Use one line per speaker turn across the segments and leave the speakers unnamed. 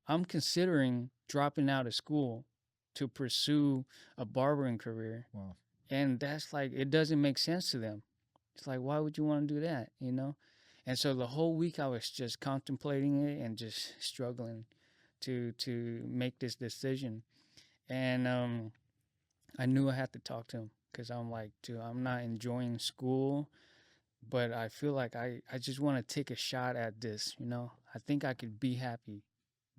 I'm considering dropping out of school to pursue a barbering career.
Wow.
And that's like, it doesn't make sense to them. It's like, why would you want to do that? You know? And so the whole week I was just contemplating it and just struggling to make this decision. And I knew I had to talk to him because I'm like, dude, I'm not enjoying school, but I feel like I just want to take a shot at this, you know? I think I could be happy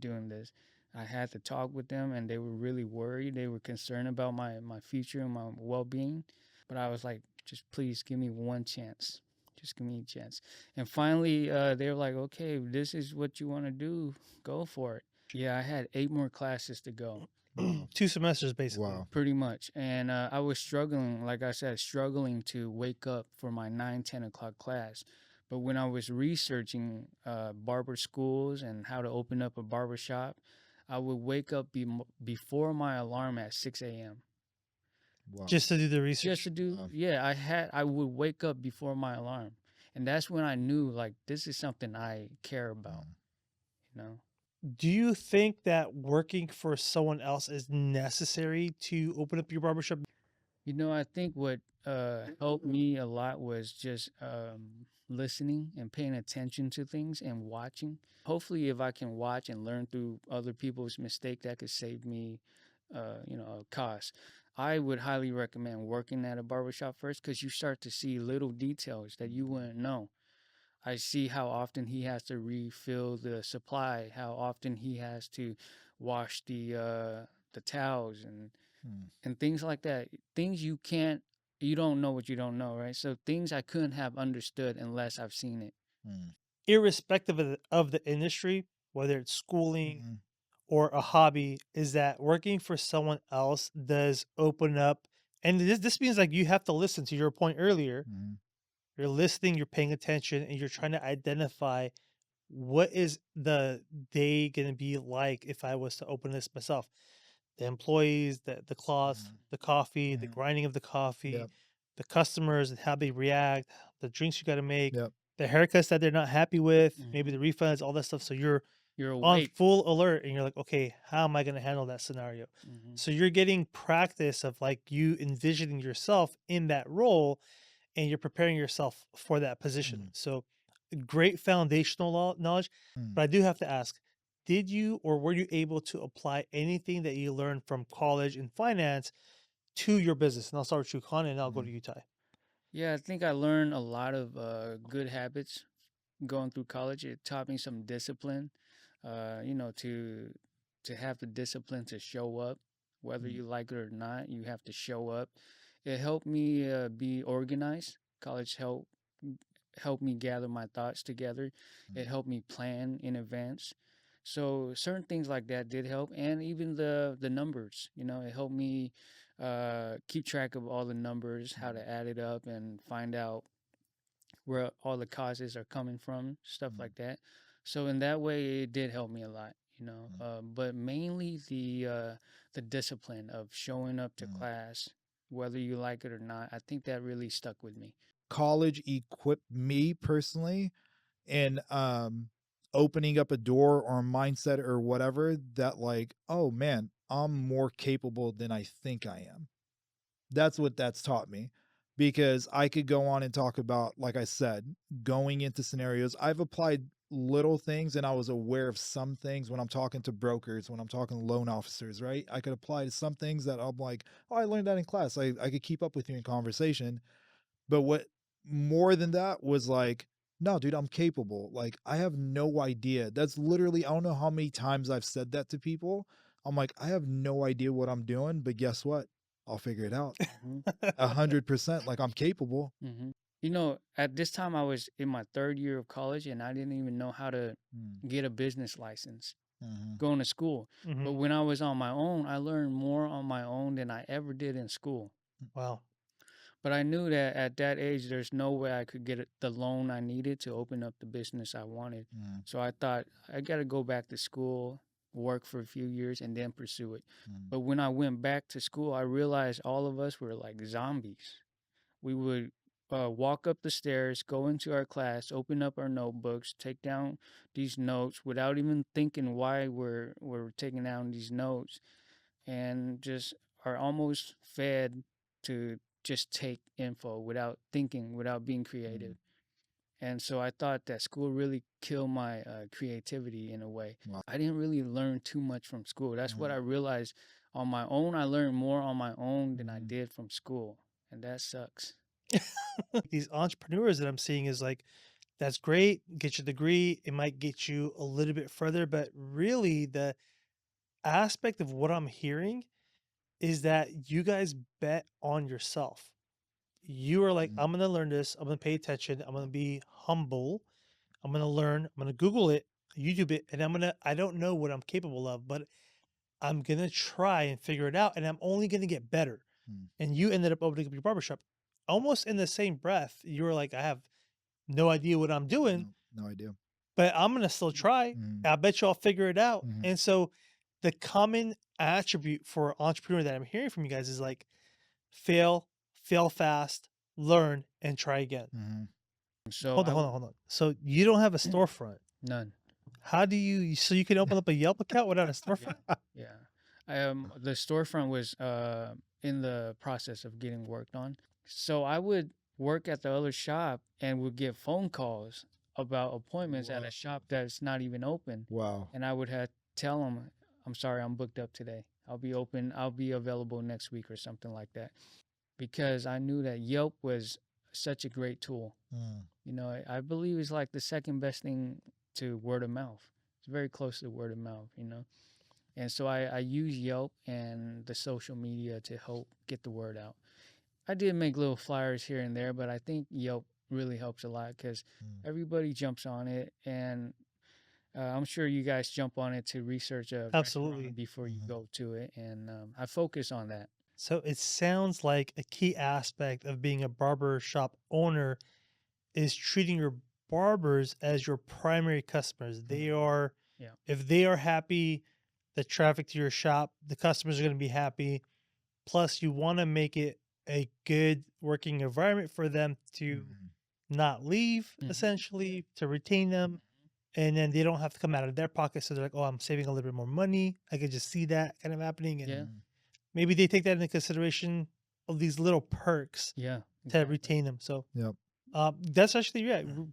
doing this. I had to talk with them and they were really worried. They were concerned about my future and my well being. But I was like, just please give me one chance. Just give me a chance. And finally, they were like, okay, if this is what you want to do, go for it. Yeah, I had 8 more classes to go.
Wow.
2 semesters basically.
Wow.
Pretty much. And I was struggling, like I said, struggling to wake up for my 9, 10 o'clock class. But when I was researching barber schools and how to open up a barber shop, I would wake up before my alarm at 6 a.m.
Wow.
Just to do the
Just
research.
to do,
Wow.
yeah, I would wake up before my alarm. And that's when I knew, like, this is something I care about, you know?
Do you think that working for someone else is necessary to open up your barbershop?
You know, I think what helped me a lot was just listening and paying attention to things and watching. Hopefully, if I can watch and learn through other people's mistake, that could save me, a cost. I would highly recommend working at a barbershop first because you start to see little details that you wouldn't know. I see how often he has to refill the supply, how often he has to wash the towels
Mm.
and things like that. Things you don't know what you don't know, right? So things I couldn't have understood unless I've seen it.
Mm.
Irrespective of the industry, whether it's schooling
Mm.
or a hobby, is that working for someone else does open up. And this means like you have to listen to your point earlier.
Mm.
You're listening, you're paying attention, and you're trying to identify what is the day going to be like if I was to open this myself. The employees, the cloth,
Mm.
the coffee, the
Mhm.
grinding of the coffee,
Yep.
the customers and how they react, the drinks you got to make,
Yep.
the haircuts that they're not happy with, maybe
Hmm.
the refunds, all that stuff. So you're
You're
on
awake.
full alert and you're like, okay, how am I going to handle that scenario?
Hmm.
So you're getting practice of like you envisioning yourself in that role and you're preparing yourself for that position.
Mm.
So great foundational knowledge.
Mm.
But I do have to ask, did you or were you able to apply anything that you learned from college in finance to your business? And I'll start with you, Khan, and I'll go
Mm.
to you, Ty.
Yeah, I think I learned a lot of good habits going through college. It taught me some discipline, to have the discipline to show up, whether
Mm.
you like it or not. You have to show up. It helped me be organized. College helped me gather my thoughts together. It
Mm.
helped me plan in advance. So certain things like that did help, and even the numbers. You know, it helped me keep track of all the numbers, how
Mm.
to add it up, and find out where all the causes are coming from, stuff
Mm.
like that. So in that way, it did help me a lot.
Mm.
But mainly the discipline of showing up to
Mm.
class, whether you like it or not. I think that really stuck with me.
College equipped me personally in opening up a door or a mindset or whatever that, like, oh man, I'm more capable than I think I am. That's what that's taught me, because I could go on and talk about, like I said, going into scenarios. I've applied little things and I was aware of some things when I'm talking to brokers, when I'm talking to loan officers, right? I could apply to some things that I'm like, oh, I learned that in class. I could keep up with you in conversation. But what more than that was like, no, dude, I'm capable. Like, I have no idea. That's literally, I don't know how many times I've said that to people. I'm like, I have no idea what I'm doing, but guess what? I'll figure it out.
Hmm.
100%. Like, I'm capable.
Hmm. At this time, I was in my third year of college, and I didn't even know how to
Mm.
get a business license
Mhm.
going to school. But
Hmm.
when I was on my own, I learned more on my own than I ever did in school.
Wow.
But I knew that at that age, there's no way I could get the loan I needed to open up the business I wanted.
Mm.
So I thought I got to go back to school, work for a few years, and then pursue it.
Mm.
But when I went back to school, I realized all of us were like zombies. We would walk up the stairs, go into our class, open up our notebooks, take down these notes without even thinking why we're taking down these notes, and just are almost fed to just take info without thinking, without being
Mm.
creative. And so I thought that school really killed my creativity in a way.
Wow.
I didn't really learn too much from school. That's what I
Mhm.
realized on my own. I learned more on my own than I
Mhm.
did from school. And that sucks.
These entrepreneurs that I'm seeing is like, that's great, get your degree, it might get you a little bit further, but really the aspect of what I'm hearing is that you guys bet on yourself. You are like,
Mm.
I'm gonna learn this, I'm gonna pay attention, I'm gonna be humble, I'm gonna learn, I'm gonna Google it, YouTube it, and I don't know what I'm capable of, but I'm gonna try and figure it out, and I'm only gonna get better.
Mm.
And you ended up opening up your barbershop. Almost in the same breath, you were like, I have no idea what I'm doing,
No, no idea.
but I'm gonna still try.
Mhm.
I bet you I'll figure it out.
Mhm.
And so the common attribute for entrepreneur that I'm hearing from you guys is like fail, fail fast, learn, and try again.
Mhm.
So
Hold
I
on, hold
would
on, hold on. So you don't have a storefront.
none.
How do you so you can open up a Yelp account without a
Yeah,
storefront?
yeah. The storefront was in the process of getting worked on. So I would work at the other shop and would get phone calls about appointments at
Wow.
a shop that's not even open,
Wow.
and I would have tell them, "I'm sorry, I'm booked up today. I'll be open. I'll be available next week or something like that." Because I knew that Yelp was such a great tool.
Mm.
You know, I believe it's like the second best thing to word of mouth. It's very close to word of mouth, you know. And so I use Yelp and the social media to help get the word out. I did make little flyers here and there, but I think Yelp really helps a lot because
Mm.
everybody jumps on it. And I'm sure you guys jump on it to research a restaurant
Absolutely.
before you
Mhm.
go to it. And I focus on that.
So it sounds like a key aspect of being a barber shop owner is treating your barbers as your primary customers. They
Mhm.
are,
Yeah.
if they are happy, the traffic to your shop, the customers are going to be happy. Plus, you want to make it a good working environment for them to
Mhm.
not leave,
Mhm.
essentially, to retain them. And then they don't have to come out of their pocket. So they're like, oh, I'm saving a little bit more money. I can just see that kind of happening. And
Yeah.
Mhm.
maybe they take that into consideration of these little perks
Yeah.
to
Exactly.
retain them. So
Yep.
that's actually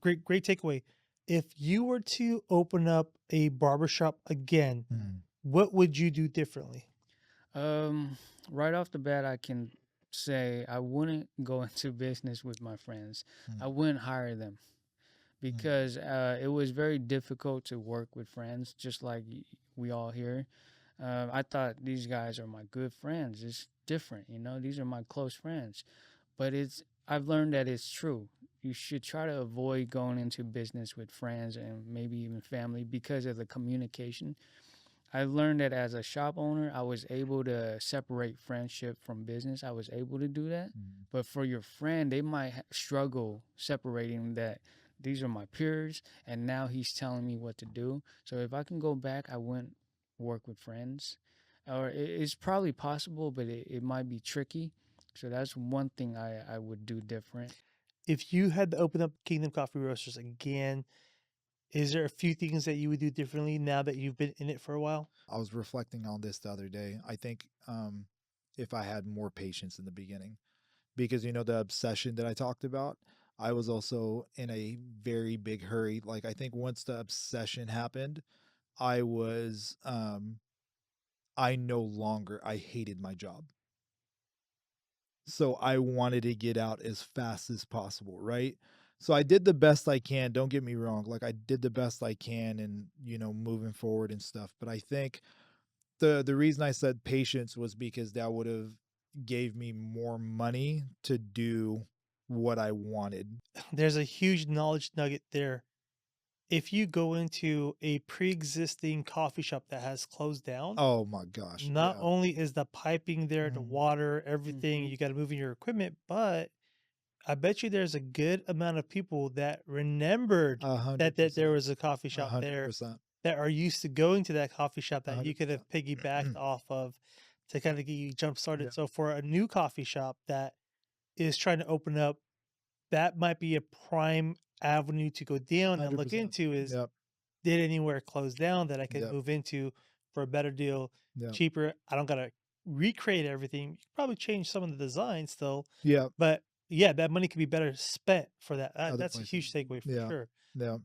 great takeaway. If you were to open up a barbershop again,
Mhm.
what would you do differently?
Um, right off the bat, I can say I wouldn't go into business with my friends.
Mm.
I wouldn't hire them
Mm.
because it was very difficult to work with friends, just like we all here. I thought these guys are my good friends. It's different, you know. These are my close friends, but I've learned that it's true. You should try to avoid going into business with friends and maybe even family because of the communication. I learned that as a shop owner, I was able to separate friendship from business. I was able to do that.
Mm.
But for your friend, they might struggle separating that these are my peers and now he's telling me what to do. So if I can go back, I wouldn't work with friends. Or it's probably possible, but it might be tricky. So that's one thing I would do different.
If you had to open up Kingdom Coffee Roasters again, is there a few things that you would do differently now that you've been in it for a while?
I was reflecting on this the other day. I think if I had more patience in the beginning, because the obsession that I talked about, I was also in a very big hurry. Like I think once the obsession happened, I was I no longer I hated my job. So I wanted to get out as fast as possible, right? So I did the best I can, don't get me wrong. Like I did the best I can and moving forward and stuff. But I think the reason I said patience was because that would have gave me more money to do what I wanted.
There's a huge knowledge nugget there. If you go into a pre-existing coffee shop that has closed down,
Oh my gosh,
not
yeah.
only is the piping there, the
Mhm.
water, everything,
Hmm.
you got to move in your equipment, but I bet you there's a good amount of people that remembered
A
that there
100%.
was a coffee
A
shop
hundred
there
percent.
that are used to going to that coffee shop
A
that you
hundred
could have piggybacked
percent.
off of to kind of get you jump
Yeah.
started. So for a new coffee shop that is trying to open up that might be a prime avenue to go down and look
100%.
into is,
Yep.
did anywhere close down that I could
Yep.
move into for a better deal,
Yep.
cheaper? I don't gotta recreate everything. You could probably change some of the design still,
Yep.
but yeah, that money could be better spent for that.
Other
That's a
places.
huge takeaway for
Yeah.
sure.
Yeah.